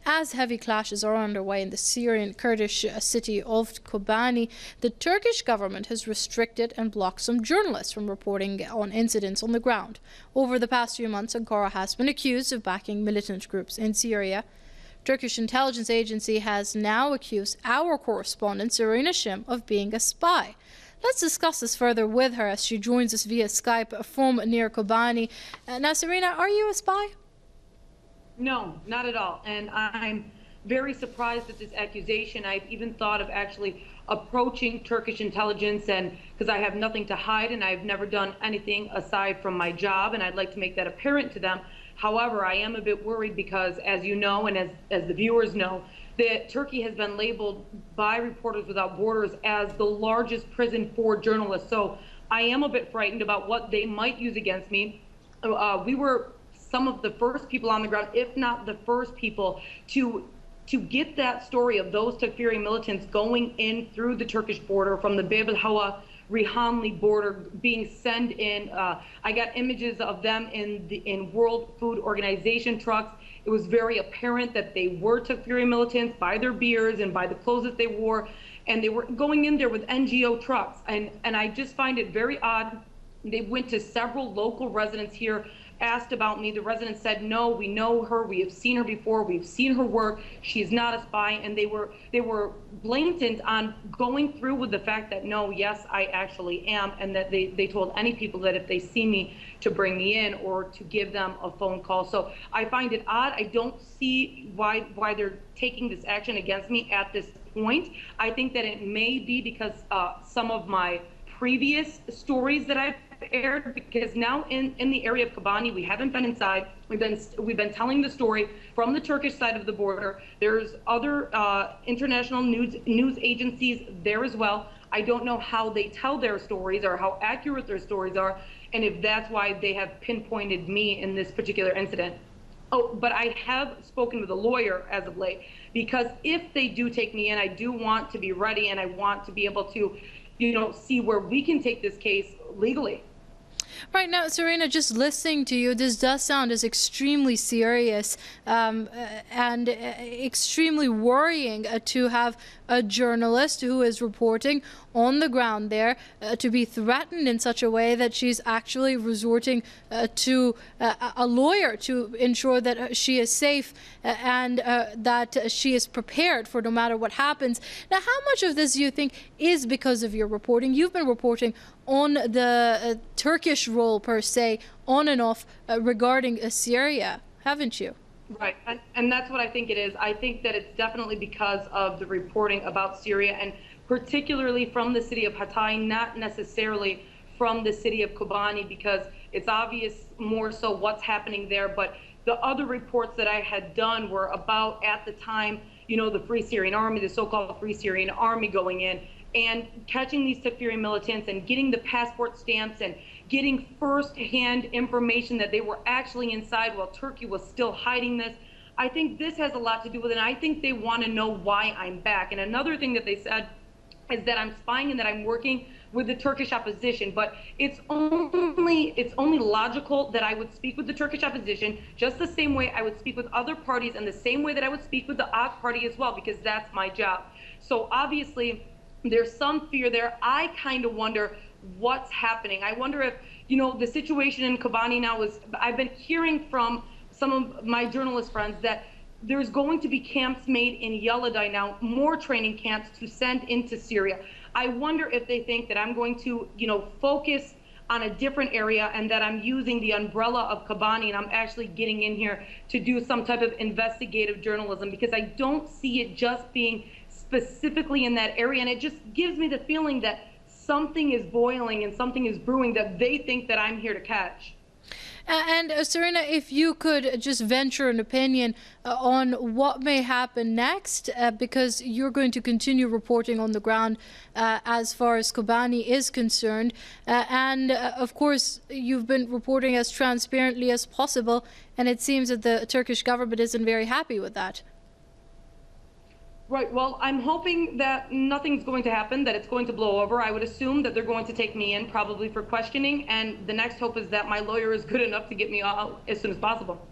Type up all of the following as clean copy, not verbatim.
As heavy clashes are underway in the Syrian Kurdish city of Kobani, the Turkish government has restricted and blocked some journalists from reporting on incidents on the ground. Over the past few months, Ankara has been accused of backing militant groups in Syria. Turkish intelligence agency has now accused our correspondent, Serena Shim, of being a spy. Let's discuss this further with her as she joins us via Skype from near Kobani. Now, Serena, are you a spy? No, not at all. And I'm very surprised at this accusation. I've even thought of actually approaching Turkish intelligence, and because I have nothing to hide and I've never done anything aside from my job, and I'd like to make that apparent to them. However, I am a bit worried because, as you know, and as the viewers know, that Turkey has been labeled by Reporters Without Borders as the largest prison for journalists. So I am a bit frightened about what they might use against me. We were some of the first people on the ground, if not the first people, to get that story of those Takfiri militants going in through the Turkish border from the Bab al-Hawa Rihanli border, being sent in. I got images of them in World Food Organization trucks. It was very apparent that they were Takfiri militants by their beards and by the clothes that they wore, and they were going in there with NGO trucks. And I just find it very odd. They went to several local residents here, asked about me. The residents said, no, we know her, we have seen her before, we've seen her work, she's not a spy. And they were blatant on going through with the fact that, no, yes, I actually am, and that they told any people that if they see me to bring me in or to give them a phone call. So I find it odd. I don't see why they're taking this action against me at this point. I think that it may be because some of my previous stories that I've aired, because now in the area of Kobani, we haven't been inside. We've been telling the story from the Turkish side of the border. There's other international news agencies there as well. I don't know how they tell their stories or how accurate their stories are, and if that's why they have pinpointed me in this particular incident. Oh, but I have spoken with a lawyer as of late, because if they do take me in, I do want to be ready, and I want to be able to, see where we can take this case legally. Right now, Serena, just listening to you, this does sound as extremely serious and extremely worrying to have a journalist who is reporting on the ground there to be threatened in such a way that she's actually resorting to a lawyer to ensure that she is safe and that she is prepared for no matter what happens. Now, how much of this do you think is because of your reporting? You've been reporting on the Turkish role per se, on and off regarding Syria, haven't you? Right, and that's what I think it is. I think that it's definitely because of the reporting about Syria, and particularly from the city of Hatay, not necessarily from the city of Kobani, because it's obvious more so what's happening there. But the other reports that I had done were about, at the time, the Free Syrian Army, the so-called Free Syrian Army going in and catching these Takfiri militants and getting the passport stamps and getting first-hand information that they were actually inside while Turkey was still hiding this. I think this has a lot to do with it, and I think they want to know why I'm back. And another thing that they said is that I'm spying and that I'm working with the Turkish opposition, but it's only logical that I would speak with the Turkish opposition just the same way I would speak with other parties, and the same way that I would speak with the AK party as well, because that's my job. So obviously there's some fear there. I kind of wonder what's happening. I wonder if, the situation in Kobani now is, I've been hearing from some of my journalist friends that there's going to be camps made in Yaladae now, more training camps to send into Syria. I wonder if they think that I'm going to, focus on a different area and that I'm using the umbrella of Kobani and I'm actually getting in here to do some type of investigative journalism, because I don't see it just being specifically in that area. And it just gives me the feeling that something is boiling and something is brewing that they think that I'm here to catch. And Serena, if you could just venture an opinion on what may happen next, because you're going to continue reporting on the ground as far as Kobani is concerned. And of course, you've been reporting as transparently as possible, and it seems that the Turkish government isn't very happy with that. Right. Well, I'm hoping that nothing's going to happen, that it's going to blow over. I would assume that they're going to take me in probably for questioning. And the next hope is that my lawyer is good enough to get me out as soon as possible.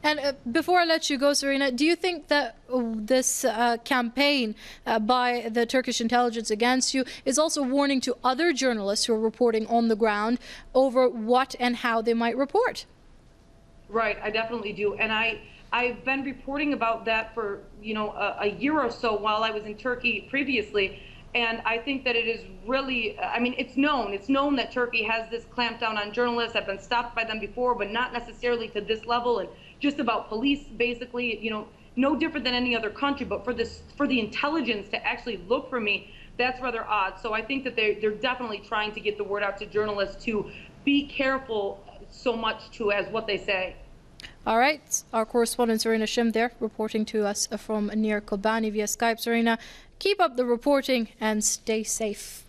And before I let you go, Serena, do you think that this campaign by the Turkish intelligence against you is also warning to other journalists who are reporting on the ground over what and how they might report? Right, I definitely do. And I've been reporting about that for, a year or so while I was in Turkey previously. And I think that it is really, I mean, it's known that Turkey has this clampdown on journalists. I've been stopped by them before, but not necessarily to this level, and just about police, basically, no different than any other country. But for the intelligence to actually look for me, that's rather odd. So I think that they're definitely trying to get the word out to journalists to be careful so much to as what they say. All right, our correspondent Serena Shim there reporting to us from near Kobani via Skype. Serena, keep up the reporting and stay safe.